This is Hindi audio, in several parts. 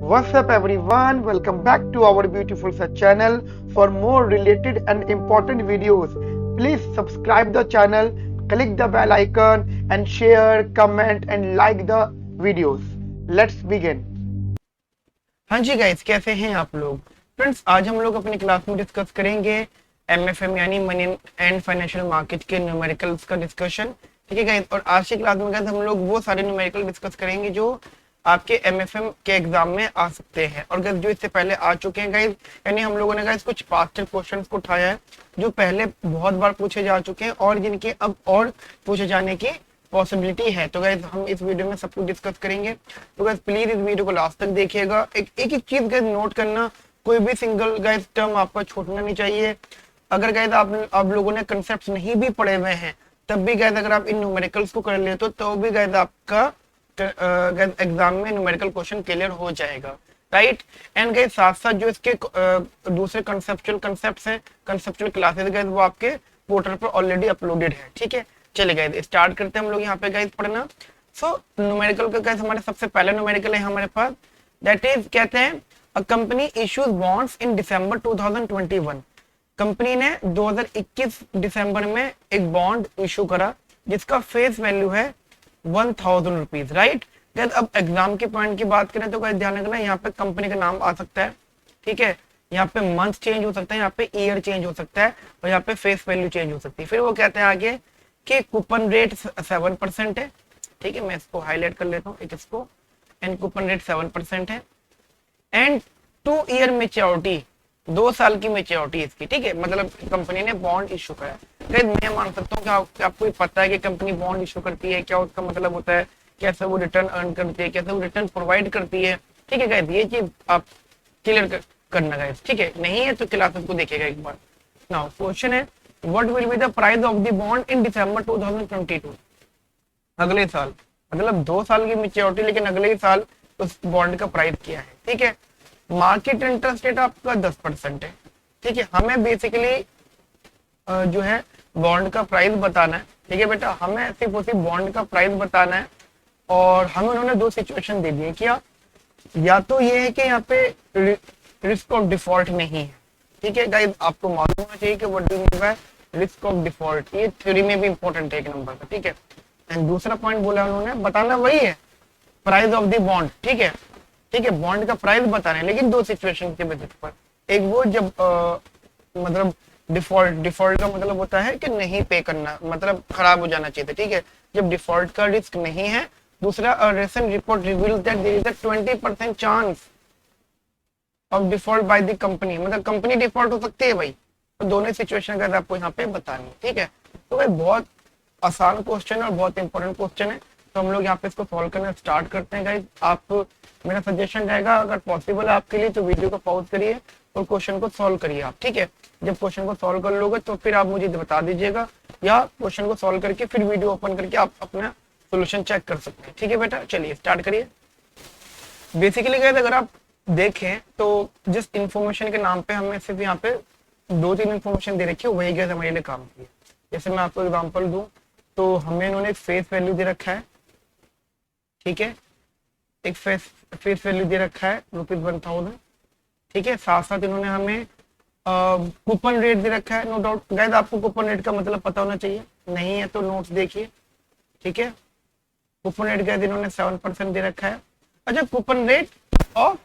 What's up, everyone? Welcome back to our beautiful such channel. For more related and important videos, please subscribe the channel, click the bell icon, and share, comment, and like the videos. Let's begin. हाँ जी गाइस, कैसे हैं आप लोग? फ्रेंड्स, आज हम लोग अपनी क्लास में डिस्कस करेंगे एमएफएम यानी मनी एंड फाइनेंशियल मार्केट के न्यूमेरिकल्स का डिस्कशन। ठीक है गाइस, और आज की क्लास में गाइस हम लोग वो सारे न्यूमेरिकल डिस्कस करेंगे जो आपके एमएफएम के एग्जाम में आ सकते हैं और गाइस जो इससे पहले आ चुके हैं गाइस, यानी हम लोगों ने गाइस कुछ पास्ट क्वेश्चंस को उठाया है जो पहले बहुत बार पूछे जा चुके हैं और जिनके अब और पूछे जाने की पॉसिबिलिटी है। तो गाइस हम इस वीडियो में सब कुछ डिस्कस करेंगे। तो गाइस प्लीज इस वीडियो को लास्ट तक देखिएगा। एक चीज गाइस नोट करना, कोई भी सिंगल गाइस टर्म आपका छूटना नहीं चाहिए। अगर गाइस आप लोगों ने कंसेप्ट नहीं भी पढ़े हुए हैं तब भी गाइस अगर आप इन न्यूमेरिकल्स को कर लेते हो तो भी गाइस आपका एग्जाम में न्यूमेरिकल क्वेश्चन क्लियर हो जाएगा, राइट। एंड गाइस साथ साथ जो इसके दूसरे कंसेप्चुअल कंसेप्ट्स हैं, कंसेप्चुअल क्लासेस गाइस वो आपके पोर्टल पर ऑलरेडी अपलोडेड है। ठीक है, चलिए गाइस स्टार्ट करते हैं हम लोग यहाँ पे गाइस पढ़ना। सो न्यूमेरिकल का गाइस हमारे सबसे पहला न्यूमेरिकल है हमारे पास, दैट इज कहते हैं a company issues bonds in December 2021। Company ने 2021 दिसंबर में एक बॉन्ड इशू करा जिसका फेस वैल्यू है 1000 रुपीज, राइट। अब एग्जाम के पॉइंट की बात करें तो गाइस ध्यान रखना, यहाँ पे कंपनी का नाम आ सकता है, ठीक है, यहाँ पे मंथ चेंज हो सकता है, यहाँ पे ईयर चेंज हो सकता है और यहाँ पे फेस वैल्यू चेंज हो सकती है। फिर वो कहते हैं आगे कि कूपन रेट 7% है, ठीक है, मैं इसको हाईलाइट कर लेता हूँ इसको, एंड कूपन रेट 7% है एंड 2 ईयर मेच्योरिटी, 2 साल की मेच्योरिटी इसकी, ठीक है, मतलब कंपनी ने बॉन्ड इशू करा। मैं मान सकता हूँ कि आपको पता है कि कंपनी बॉन्ड इशू करती है, क्या उसका मतलब होता है, कैसे वो रिटर्न अर्न करती है, कैसे वो रिटर्न प्रोवाइड करती है, ठीक है गाइस, ये चीज आप क्लियर करना गाइस, ठीक है, नहीं है तो क्लासेस को देखिएगा एक बार। नाउ क्वेश्चन है what will be the price of the bond in December 2022, अगले साल, मतलब 2 साल की मेच्योरिटी लेकिन अगले ही साल उस बॉन्ड का प्राइस क्या है, ठीक है। मार्केट इंटरेस्ट रेट आपका 10% है, ठीक है, हमें बेसिकली जो है बॉन्ड का प्राइस बताना है, ठीक है बेटा, हमें सिर्फ उसी बॉन्ड का प्राइस बताना है और हमें उन्होंने 2 सिचुएशन दे दिए, क्या, या तो ये है कि यहाँ पे रिस्क ऑफ डिफॉल्ट नहीं है, ठीक है गाइस, आपको मालूम होना चाहिए कि what do mean by risk of default, ये थ्योरी में भी इंपॉर्टेंट है एक नंबर का, ठीक है। एंड दूसरा पॉइंट बोला उन्होंने, बताना वही है प्राइस ऑफ द बॉन्ड, ठीक है, ठीक है, बॉन्ड का प्राइस बताना है लेकिन 2 सिचुएशन के बेसिस पर। एक वो जब मतलब डिफॉल्ट का मतलब होता है कि नहीं पे करना, मतलब खराब हो जाना चाहिए, ठीक है, जब डिफॉल्ट का रिस्क नहीं है। दूसरा recent report reveal that there is a 20% chance of default by the company, मतलब कंपनी डिफॉल्ट हो सकती है भाई। तो दोनों सिचुएशन का आपको यहाँ पे बतानी है, ठीक है। तो भाई बहुत आसान क्वेश्चन और बहुत इंपॉर्टेंट क्वेश्चन है, तो हम लोग यहाँ पे इसको सॉल्व करना स्टार्ट करते हैं गाइस। आप, मेरा सजेशन रहेगा अगर पॉसिबल है आपके लिए तो वीडियो को पॉज करिए और क्वेश्चन को सॉल्व करिए आप, ठीक है। जब क्वेश्चन को सॉल्व कर लोगे तो फिर आप मुझे बता दीजिएगा, या क्वेश्चन को सॉल्व करके फिर वीडियो ओपन करके आप अपना सोल्यूशन चेक कर सकते हैं, ठीक है बेटा। चलिए स्टार्ट करिए। बेसिकली गाइस अगर आप देखें तो जिस इंफॉर्मेशन के नाम पे हमें सिर्फ यहाँ पे 2-3 इंफॉर्मेशन दे रखी है वही गाइस हमारे लिए काम की है। जैसे मैं आपको एग्जांपल दूं तो हमें इन्होंने फेस वैल्यू दे रखा है, ठीक है, एक फेस वैल्यू दे रखा है ₹1000, ठीक है, साथ साथ इन्होंने हमें कूपन रेट दे रखा है। नो डाउट गाइस आपको कूपन रेट का मतलब पता होना चाहिए, नहीं है तो नोट्स देखिए, ठीक है। कूपन रेट गाइस इन्होंने 7% दे रखा है। अच्छा, coupon rate of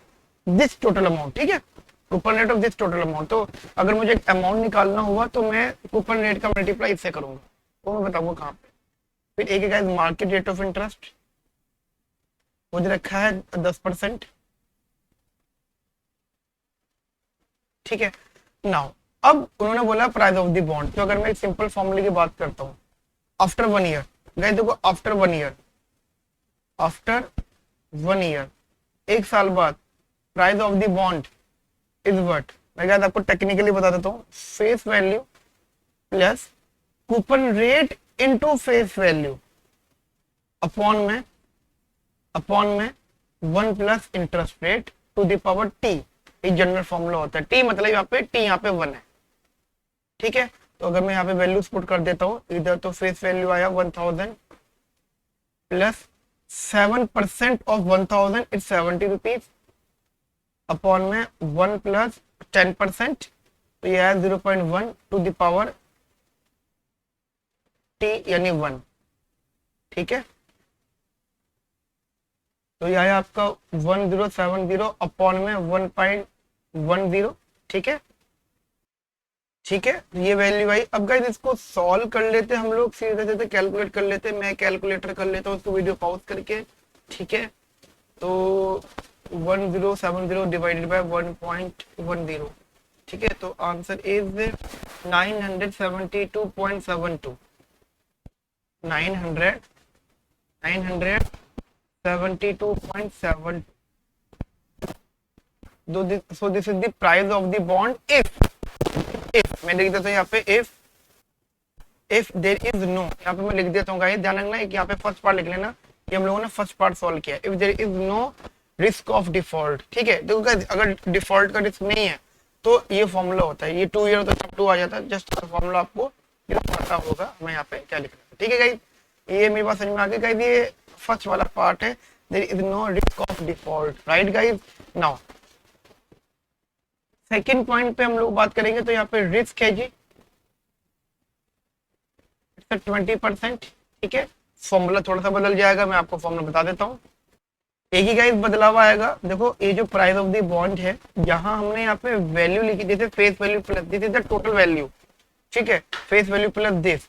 this total amount, ठीक है, coupon rate of this total amount. तो अगर मुझे अमाउंट निकालना हुआ तो मैं कूपन रेट का मल्टीप्लाई इससे करूंगा, तो मैं बताऊंगा कहाँ पे। फिर एक है guys market rate of interest, वो दे रखा है 10%, ठीक है। नाउ अब उन्होंने बोला प्राइस ऑफ द बॉन्ड, तो अगर मैं एक सिंपल फॉर्मूले की बात करता हूँ, आफ्टर 1 ईयर गाइस, देखो आफ्टर 1 ईयर, आफ्टर 1 ईयर, 1 साल बाद price of the bond is what, मैं गाइस आपको टेक्निकली बता देता हूँ, face value plus coupon rate into face value upon में 1 plus interest rate to the power t, एक जनरल फॉर्मूला होता है। टी मतलब यहाँ पे टी, यहाँ पे 1 है, ठीक है। तो अगर मैं यहाँ पे वैल्यूज पुट कर देता हूँ, इधर तो फेस वैल्यू आया 1000 plus 7% of 1000 is 70 rupees, upon में 1 प्लस 10%, तो यह है 0.1 टू द पावर टी यानी 1। ठीक है, तो यह है आपका 1070 अपॉन में 1.10। ठीक है, ठीक है, ये वैल्यू आई। अब गाइस इसको सॉल्व कर लेते हम लोग, सीधे सीधे कैलकुलेट कर लेते। मैं कैलकुलेटर कर लेता हूँ उसको वीडियो पॉज करके। ठीक है, तो 1070 डिवाइडेड बाय 1.10। ठीक है, तो answer is 972.72। 972.7। so this is the price of the bond if मैं लिख देता हूँ यहाँ पे if there is no, यहाँ पे मैं लिख देता हूँ गाइस, ध्यान रखना है कि यहाँ पे फर्स्ट पार्ट लिख लेना, ये हम लोगों ने फर्स्ट पार्ट सॉल्व किया। if there is no risk of default, ठीक है, देखो गाइस अगर डिफॉल्ट का रिस्क नहीं है तो ये फॉर्मूला होता है, ये 2 ईयर तो सब 2 आ जाता है, जस्ट फॉर्मूला आपको पता होगा मैं यहाँ पे क्या लिख रहा हूँ। ठीक है गाइस, ये मेरी बात समझ में आ गई गाइस, ये फर्स्ट वाला पार्ट है, there is no risk of default, right guys। now second point पे हम लोग बात करेंगे, तो यहाँ पे रिस्क है जी 20%। ठीक है, फॉर्मूला थोड़ा सा बदल जाएगा, मैं आपको फॉर्मूला बता देता हूँ। एक ही गाइस बदलाव आएगा, देखो ये जो प्राइस ऑफ द बॉन्ड है, यहाँ हमने यहाँ पे वैल्यू लिखी, जैसे face value plus this is the total value. ठीक है, फेस वैल्यू प्लस दिस।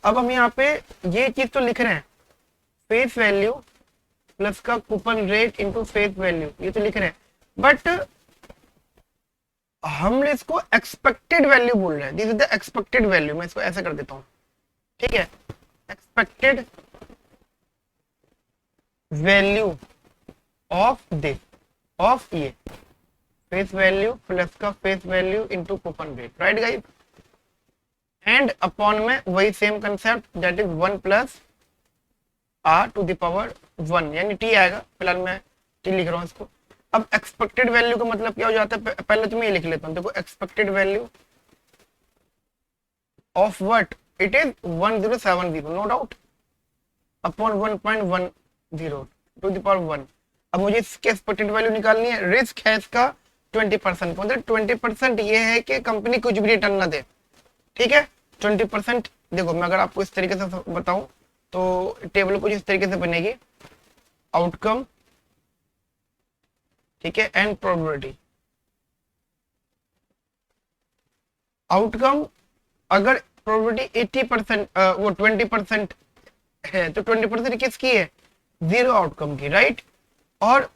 अब हम यहाँ पे ये चीज तो लिख रहे हैं, फेस वैल्यू प्लस का coupon rate into face value, ये तो लिख रहे हैं, बट हमने इसको एक्सपेक्टेड वैल्यू बोल रहे हैं, this is the expected value. मैं इसको ऐसे कर देता हूं, ठीक है, expected value of this, of ये फेस वैल्यू प्लस का face value into coupon rate, right guys. And upon में वही same concept, that is 1 plus R to the power 1, यानी टी आएगा, फिलहाल मैं टी लिख रहा हूं इसको। अब एक्सपेक्टेड वैल्यू का मतलब क्या हो जाता है, पहले तो मैं ये लिख लेता हूँ, देखो expected value of what, it is 1070 no doubt, upon 1.10 to the power 1। अब मुझे इसकी एक्सपेक्टेड वैल्यू निकालनी है, रिस्क है इसका 20%, मतलब 20% ये है कि कंपनी कुछ भी रिटर्न ना दे। ठीक है, 20%। देखो मैं अगर आपको इस तरीके से बताऊं तो टेबल कुछ इस तरीके से बनेगी, आउटकम, ठीक है, एंड प्रोबेबिलिटी। आउटकम अगर प्रोबेबिलिटी 80% वो 20% है, तो 20% किसकी है, 0 आउटकम की, राइट। और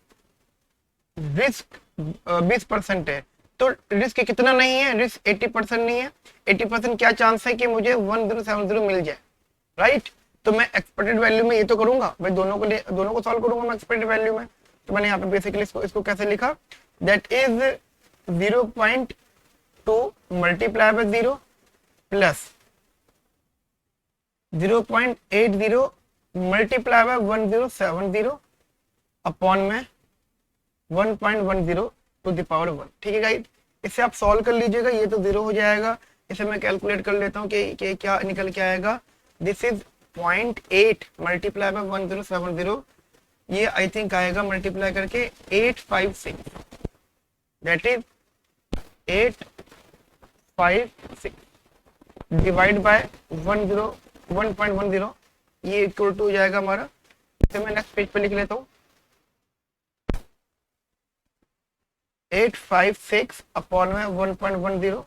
रिस्क 20% है, तो रिस्क कितना नहीं है, रिस्क 80% नहीं है। 80% क्या चांस है कि मुझे 1070 मिल जाए, राइट। तो मैं एक्सपेक्टेड वैल्यू में ये तो करूंगा भाई, दोनों को सॉल्व करूंगा मैं एक्सपेक्टेड वैल्यू में। तो मैंने यहाँ पे बेसिकली इसको कैसे लिखा, that is 0.2 multiply by 0 plus 0.80 multiply by 1070 upon में 1.10 टू द पावर 1। ठीक है गाइस, इसे आप सॉल्व कर लीजिएगा, ये तो 0 हो जाएगा। इसे मैं कैलकुलेट कर लेता हूँ कि क्या निकल के आएगा। दिस इज 0.8 मल्टीप्लाई बाय 1070, ये आई थिंक आएगा मल्टीप्लाई करके 856, दैट इज 856 डिवाइड बाय 1.10, ये इक्वल टू हो जाएगा हमारा। इसे मैं नेक्स्ट पेज पे लिख लेता हूँ, 856 अपॉन में 1.10।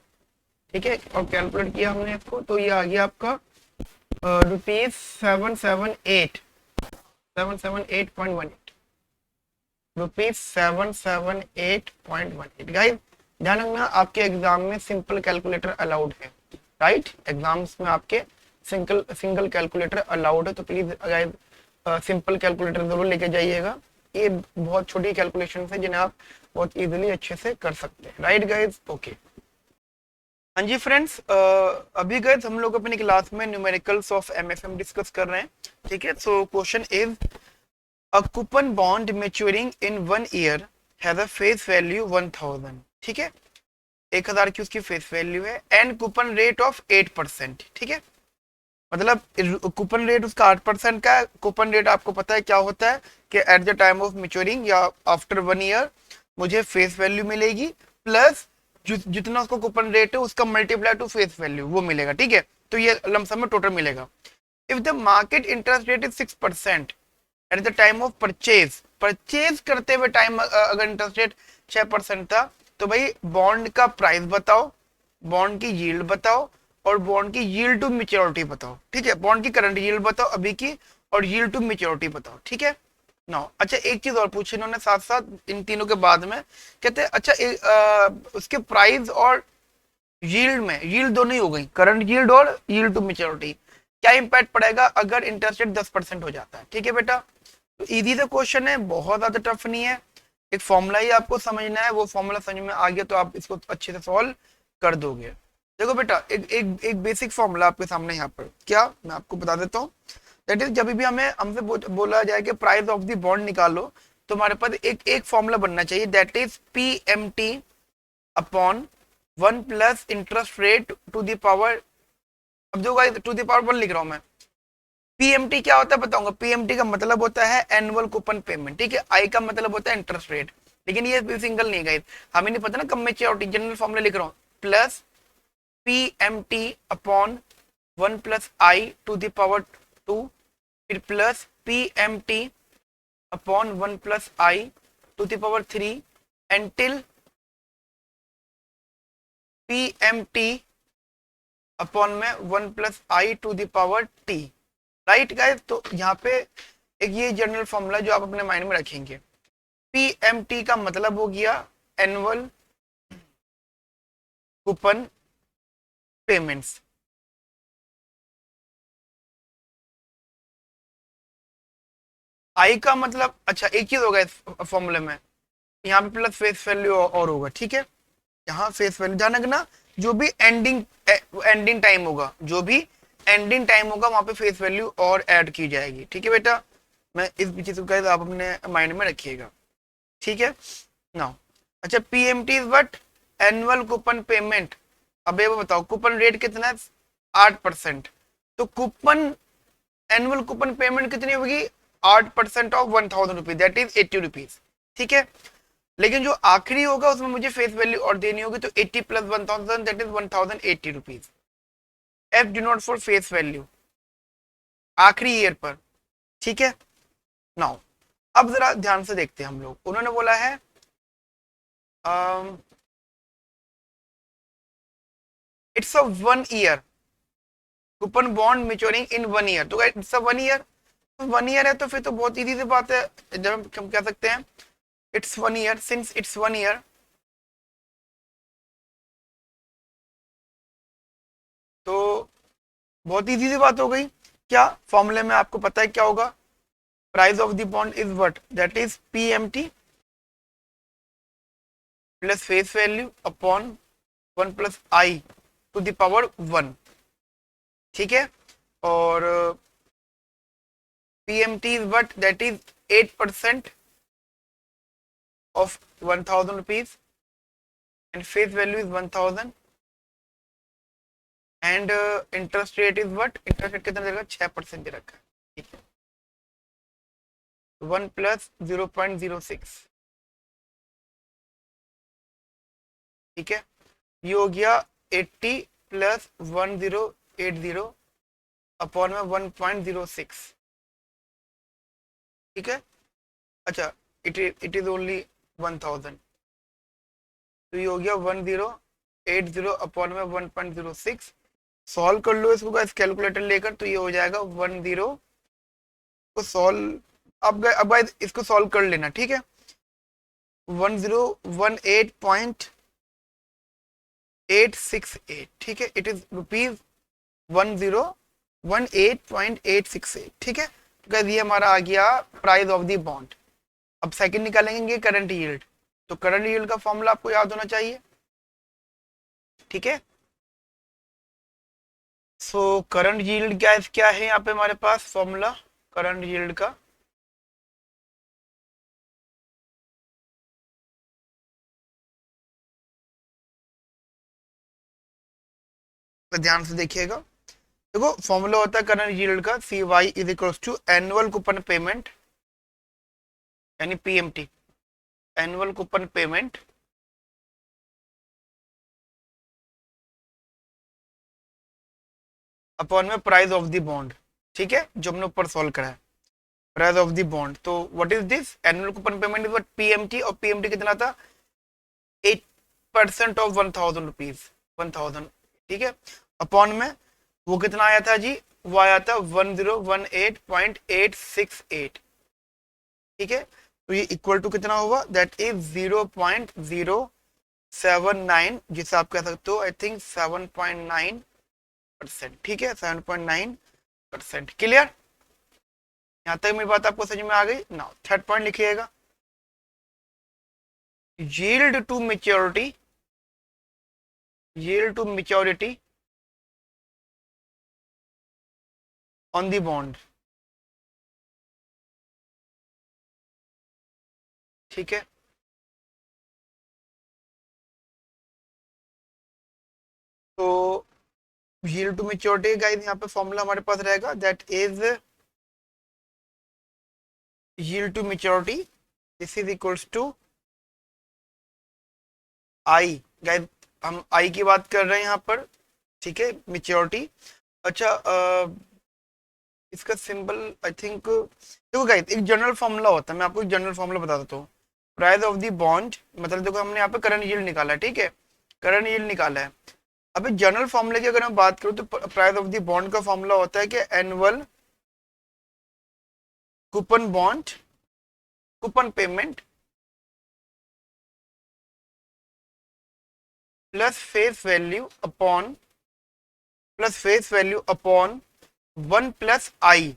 ठीक है, और कैलकुलेट किया हमने इसको, तो ये आ गया आपका रुपीज 778.18 रुपीज 778.18। गाइस ध्यान रखना, आपके एग्जाम में सिंपल कैलकुलेटर अलाउड है, राइट। एग्जाम्स में आपके सिंगल कैलकुलेटर अलाउड है, तो प्लीज गाइस सिंपल कैलकुलेटर जरूर लेके जाइएगा। ये बहुत छोटी कैलकुलेशन है जिन्हें आप बहुत इजीली अच्छे से कर सकते हैं, राइट गाइस। ओके, हाँ जी फ्रेंड्स, अभी गाइस हम लोग अपनी क्लास में न्यूमेरिकल्स ऑफ एमएफएम डिस्कस कर रहे हैं। ठीक है, so question is a coupon bond maturing in 1 year has a face value 1000। ठीक है, 1000 की उसकी फेस वैल्यू है, एंड कूपन रेट ऑफ 8%। ठीक है, मतलब कूपन रेट उसका 8% का। कूपन रेट आपको पता है क्या होता है कि at the time of maturing या आफ्टर 1 ईयर मुझे फेस वैल्यू मिलेगी प्लस जितना उसका कूपन रेट है उसका मल्टीप्लाई टू फेस वैल्यू वो मिलेगा, ठीक है। तो ये लमसम में टोटल मिलेगा। If the market interest rate is 6% at the time of purchase, purchase करते हुए टाइम अगर इंटरेस्ट रेट 6% था, तो भाई बॉन्ड का प्राइस बताओ, बॉन्ड की यील्ड बताओ और बॉन्ड की यील्ड टू मेच्योरिटी बताओ, ठीक है। बॉन्ड की करंट यील्ड बताओ अभी की और यील्ड टू मेच्योरिटी बताओ, ठीक है। नो अच्छा, एक चीज और पूछी इन्होंने साथ साथ इन तीनों के बाद में, कहते हैं अच्छा उसके प्राइस और यील्ड में, यील्ड दोनों ही हो गई, करंट यील्ड और यील्ड टू मेच्योरिटी, क्या इंपैक्ट पड़ेगा अगर इंटरेस्ट रेट 10% हो जाता है, ठीक है बेटा। तो इजी सा क्वेश्चन है, बहुत ज्यादा टफ नहीं है, एक फॉर्मूला ही आपको समझना है, वो फॉर्मूला समझ में आ गया तो आप इसको अच्छे से सॉल्व कर दोगे। देखो बेटा एक बेसिक फॉर्मूला आपके सामने यहाँ पर, क्या मैं आपको बता देता हूँ। दैट इज जब भी हमसे बोला जाए कि प्राइस ऑफ द बॉन्ड निकालो, तो हमारे पास एक फॉर्मूला बनना चाहिए, that is P M T upon 1 plus interest rate to the power, अब जो गाइस टू द पावर 1 लिख रहा हूं मैं। पीएमटी क्या होता है बताऊंगा, पीएमटी का मतलब होता है एनुअल कूपन पेमेंट, ठीक है। आई का मतलब होता है इंटरेस्ट रेट, लेकिन ये सिंगल नहीं गाइस, हमें नहीं पता ना कब मैच्योरिटी, जनरल फॉर्मूला लिख रहा हूँ, plus PMT upon 1 plus I to the power 2, फिर plus PMT upon 1 plus I to the power 3 until PMT upon में 1 plus I to the power T, right guys. तो यहाँ पे एक ये जनरल फॉर्मूला जो आप अपने माइंड में रखेंगे, पीएमटी का मतलब हो गया एनुअल कूपन पेमेंट्स, आई का मतलब, अच्छा एक चीज होगा इस फॉर्मूले में, यहाँ पे प्लस फेस वैल्यू और होगा, ठीक है। यहाँ फेस वैल्यू ध्यान रखना, जो भी एंडिंग टाइम होगा, जो भी एंडिंग टाइम होगा वहां पे फेस वैल्यू और ऐड की जाएगी, ठीक है बेटा। मैं इस चीज को आप अपने माइंड में रखिएगा, ठीक है ना। अच्छा PMT is what, annual coupon payment. अब ये बताओ कूपन रेट कितना है, 8%, तो कूपन एनुअल कूपन पेमेंट कितनी होगी, 8% of 1000 rupees, that is 80 rupees, ठीक है। लेकिन जो आखिरी होगा उसमें मुझे फेस वैल्यू और देनी होगी, तो 80 plus 1000 that is 1080 rupees, F denote for face value आखिरी ईयर पर, ठीक है। नाउ अब जरा ध्यान से देखते हैं हम लोग, उन्होंने बोला है it's a 1 year coupon bond maturing in 1 year, तो इट्स अ 1 ईयर, 1 ईयर है तो फिर तो बहुत इजी सी बात है, जब हम कह सकते हैं it's 1 year, since it's 1 year तो बहुत इजी सी बात हो गई। क्या फॉर्मूले में आपको पता है क्या होगा, price of the bond is what, that is PMT plus face value upon 1 plus I to the power 1, ठीक है। और PMT is what, that is 8% of 1000 rupees and face value is 1000 and interest rate is what, interest rate कितना दे रखा है, 6% दे रखा है, ठीक है। 1 प्लस 0.06, ठीक है। ये हो गया 80 प्लस 1080 अपॉन में 1.06, ठीक है। अच्छा इट इज ओनली 1000, तो ये हो गया 1080 अपॉन में 1.06, सॉल्व कर लो इसको गाइस कैलकुलेटर लेकर, तो ये हो जाएगा 10 को सॉल्व, अब गाइस इसको सॉल्व कर लेना, ठीक है। 1018.868, ठीक है, इट इज रुपीज 1018.868, ठीक है। तो गाइस ये हमारा आ गया प्राइस ऑफ द बॉन्ड। अब सेकंड निकालेंगे करंट यील्ड, तो करंट यील्ड का फॉर्मूला आपको याद होना चाहिए, ठीक है। सो करंट यील्ड क्या है यहाँ पे हमारे पास फॉर्मूला करंट यील्ड का, तो ध्यान से देखिएगा। देखो फॉर्मूला होता है करंट यील्ड का, c y is equal to annual coupon payment यानी PMT, annual coupon payment upon में प्राइस ऑफ द बॉन्ड, ठीक है, जो हमने ऊपर सॉल्व करा है, प्राइस ऑफ द बॉन्ड। तो what is this annual coupon payment is what PMT, और पीएमटी कितना था 8% ऑफ 1000 रुपीज, 1000, ठीक है, अपॉन में वो कितना आया था जी, वो आया था 1018.868, ठीक है। तो ये इक्वल टू कितना होगा, दैट इज 0.079, जिसे आप कह सकते हो आई थिंक 7.9%, ठीक है, 7.9%। क्लियर, यहां तक मेरी बात आपको समझ में आ गई ना। थर्ड पॉइंट लिखिएगा, yield to maturity, yield to maturity on the bond, ठीक है। तो yield to maturity गाइस यहाँ पे फॉर्मूला हमारे पास रहेगा, that is yield to maturity, this is equals to I, guys हम आई की बात कर रहे हैं यहाँ पर, ठीक है, मेच्योरिटी। अच्छा इसका सिंबल आई थिंक, देखो गाइस एक जनरल फॉर्मूला होता है, मैं आपको एक जनरल फॉर्मूला बता देता हूँ। प्राइस ऑफ द बॉन्ड, मतलब देखो हमने यहाँ पे करंट यील्ड निकाला है, ठीक है, करंट यील्ड निकाला है। अभी जनरल फॉर्मूले की अगर मैं बात करूँ तो प्राइस ऑफ द बॉन्ड का फॉर्मूला होता है कि annual coupon bond coupon payment plus face value upon, plus face value upon 1 plus i,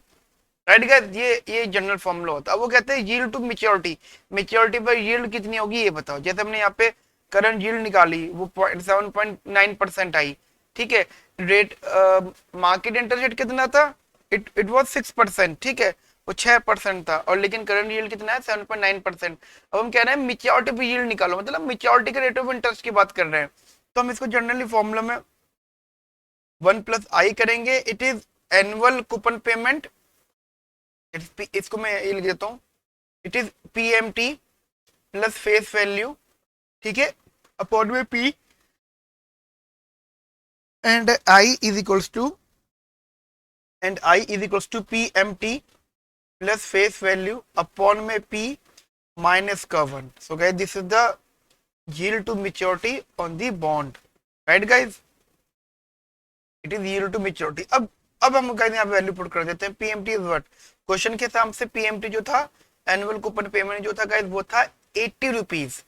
right guys, ये जनरल फॉर्मूला होता है। अब वो कहते हैं यील्ड टू मेच्योरिटी, मेच्योरिटी पर यील्ड कितनी होगी ये बताओ। जैसे हमने यहाँ पे करंट यील्ड निकाली, वो 7.9% आई, ठीक है, रेट मार्केट इंटरेस्ट रेट कितना था, इट वाज 6%, ठीक है, वो 6% था, और लेकिन करंट यील्ड कितना है 7.9%। अब हम कह रहे हैं मेच्योरिटी पे यील्ड निकालो, मतलब मेच्योरिटी के रेट ऑफ इंटरेस्ट की बात कर रहे हैं, तो हम इसको जनरली फॉर्मूला में 1 प्लस आई करेंगे, it is annual coupon payment, इसको मैं ये लिख देता हूँ, it is PMT plus face value, ठीक है, अपॉन में P, and I is equals to PMT plus face value upon में पी माइनस का 1। So guys this is the yield to maturity on the bond, right guys, it is yield to maturity। अब हम गाइस यहाँ पे वैल्यू पुट कर देते हैं, पीएमटी इज व्हाट, क्वेश्चन के हिसाब से पीएमटी जो था, एनुअल कूपन पेमेंट जो था गाइस, वो था 80 रुपीज,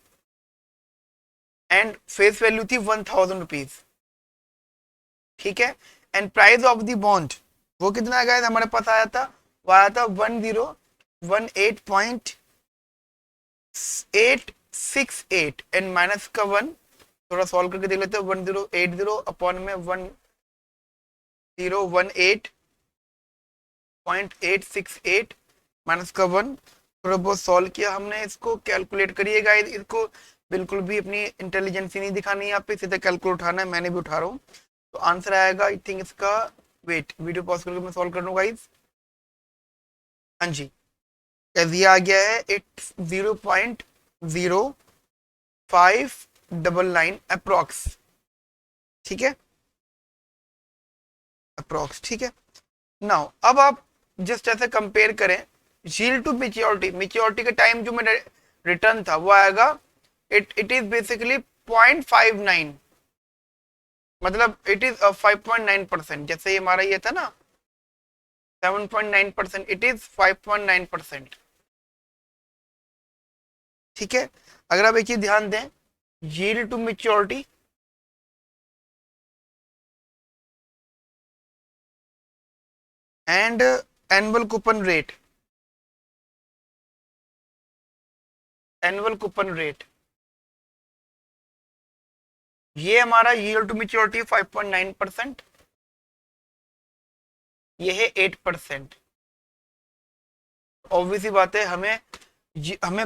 एंड फेस वैल्यू थी 1000 रुपीज, ठीक है, and price of the bond वो कितना है गाइस, हमारे पास आया था, वो आया था 1018.868 एंड माइनस का 1, थोड़ा सॉल्व करके देख लेते हैं, 1080 अपॉन में 1018.868 माइनस का 1, थोड़ा बहुत सॉल्व किया हमने, इसको कैलकुलेट करिए गाइस, इसको बिल्कुल भी अपनी इंटेलिजेंसी नहीं दिखानी है यहाँ पे, सीधा कैलकुलेट उठाना है, मैंने भी उठा रहा हूँ। तो आंसर आएगा आई थिंक इसका, वेट वीडियो पॉज करके मैं सॉल्व कर लूँ गाइस, हाँ जी, ये आ गया है 0.0599 अप्रोक्स, ठीक है, अप्रोक्स, ठीक है। नाउ अब आप जस्ट ऐसे कंपेयर करें यील्ड टू मेच्योरिटी, मेच्योरिटी के टाइम जो मेरा रिटर्न था वो आएगा, इट इज बेसिकली 0.59, मतलब इट इज 5.9%, जैसे ये हमारा ये था ना 7.9%, इट इज 5.9%, ठीक है। अगर आप एक चीज ध्यान दें, yield to maturity and annual coupon rate, annual coupon rate, ये हमारा यील्ड टू मेच्योरिटी 5.9%, ये है 8%। ऑब्वियसली बात है, हमें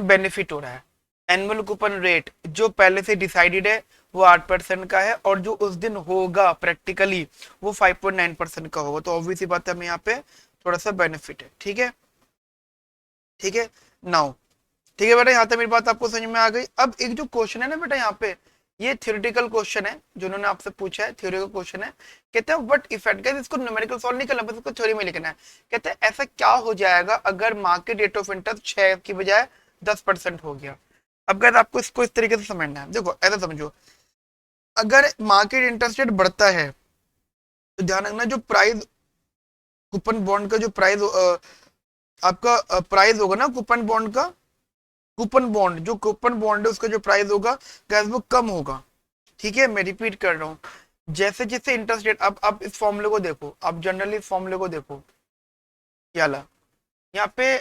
बेनिफिट हो रहा है। एनुअल कूपन रेट जो पहले से डिसाइडेड है वो 8% का है, और जो उस दिन होगा प्रैक्टिकली वो 5.9% का होगा, तो ऑब्वियसली बात है हमें यहाँ पे थोड़ा सा बेनिफिट है, ठीक है, ठीक है। नाउ ठीक है बेटा, यहाँ तक मेरी बात आपको समझ में आ गई। अब एक जो क्वेश्चन है ना बेटा यहाँ पे, ये थ्योरेटिकल क्वेश्चन है जो उन्होंने आपसे पूछा है, थ्योरेटिकल क्वेश्चन है। कहते हैं व्हाट इफेक्ट, गाइस इसको न्यूमेरिकल सॉल्व नहीं करना, बस इसको थ्योरी में लिखना है। कहते हैं ऐसा क्या हो जाएगा अगर मार्केट रेट ऑफ इंटरेस्ट 6 की बजाय 10% हो गया। अब गाइस आपको इसको इस तरीके से समझना है, देखो ऐसा समझो, अगर मार्केट इंटरेस्ट रेट बढ़ता है तो ध्यान रखना जो प्राइस, कूपन बॉन्ड का जो प्राइस, आपका प्राइस होगा ना कूपन बॉन्ड का, कूपन बॉन्ड, जो कूपन बॉन्ड है उसका जो प्राइस होगा गैस वो कम होगा। ठीक है, मैं रिपीट कर रहा हूँ, जैसे जैसे इंटरेस्ट रेट, अब इस फॉर्मूले को देखो, आप जनरली इस फॉर्मूले को देखो, क्या ला यहाँ पे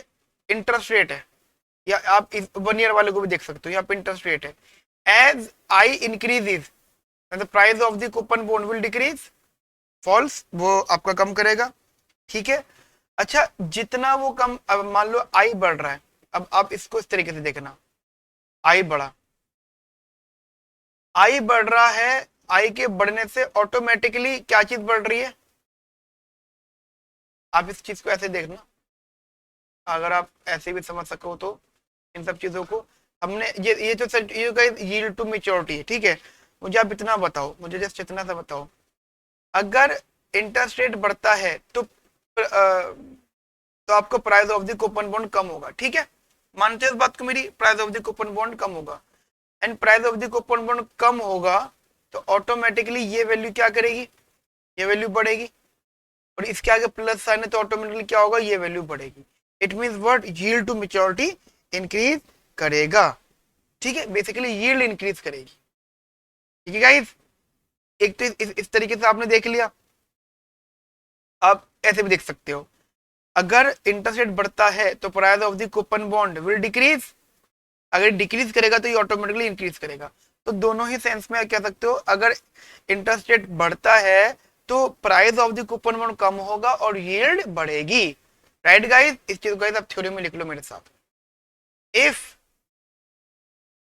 इंटरेस्ट रेट है, या आप इस 1 ईयर वाले को भी देख सकते हो, यहाँ पे इंटरेस्ट रेट है। As I increases the price of the coupon bond will decrease, falls, वो आपका कम करेगा। ठीक है, अच्छा जितना वो कम, अब मान लो आई बढ़ रहा है, अब आप इसको इस तरीके से देखना, आई बढ़ा, आई बढ़ रहा है, आई के बढ़ने से ऑटोमेटिकली क्या चीज बढ़ रही है, आप इस चीज को ऐसे देखना, अगर आप ऐसे भी समझ सको तो इन सब चीजों को, हमने ये जो यील्ड टू मेच्योरिटी है, ठीक है, मुझे आप इतना बताओ, मुझे जस्ट इतना सा बताओ, अगर इंटरेस्ट रेट बढ़ता है तो आपका price of the coupon bond कम होगा। ठीक है, मानते हैं इस बात को मेरी, price of the coupon bond कम होगा, and price of the coupon bond कम होगा तो ऑटोमेटिकली ये वैल्यू क्या करेगी, ये वैल्यू बढ़ेगी, और इसके आगे प्लस साइन है तो ऑटोमेटिकली क्या होगा, ये वैल्यू बढ़ेगी। It means what, yield to maturity increase करेगा। ठीक है, बेसिकली यील्ड इंक्रीज करेगी। ठीक है गाइस, एक तो इस तरीके से आपने देख लिया। आप ऐसे भी देख सकते हो, अगर इंटरेस्ट रेट बढ़ता है तो price of the coupon bond will decrease, अगर डिक्रीज करेगा तो ये ऑटोमेटिकली इंक्रीज करेगा। तो दोनों ही सेंस में कह सकते हो, अगर इंटरेस्ट रेट बढ़ता है तो price of the coupon bond कम होगा और यील्ड बढ़ेगी। राइट गाइस, इस चीज को आप थ्योरी में लिख लो मेरे साथ। If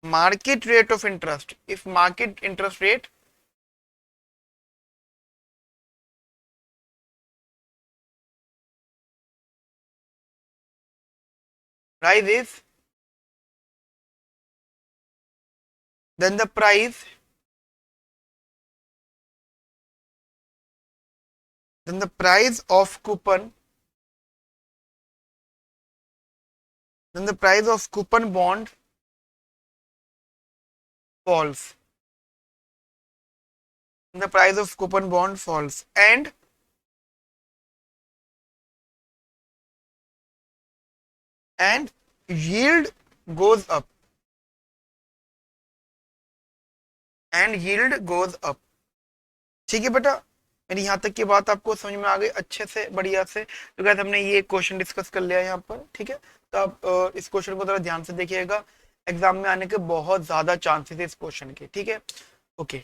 market rate of interest, if market interest rate rises, then the price, then the price of coupon, then the price of coupon bond falls, the price of coupon bond falls, and yield goes up, and yield goes up। ठीक है बेटा, मेरी यहाँ तक की बात आपको समझ में आ गई अच्छे से, बढ़िया से। तो गाइस हमने ये क्वेश्चन डिस्कस कर लिया यहाँ पर। ठीक है, तो आप इस क्वेश्चन को थोड़ा ध्यान से देखिएगा, एग्जाम में आने के बहुत ज्यादा चांसेस है इस क्वेश्चन के। ठीक है, ओके।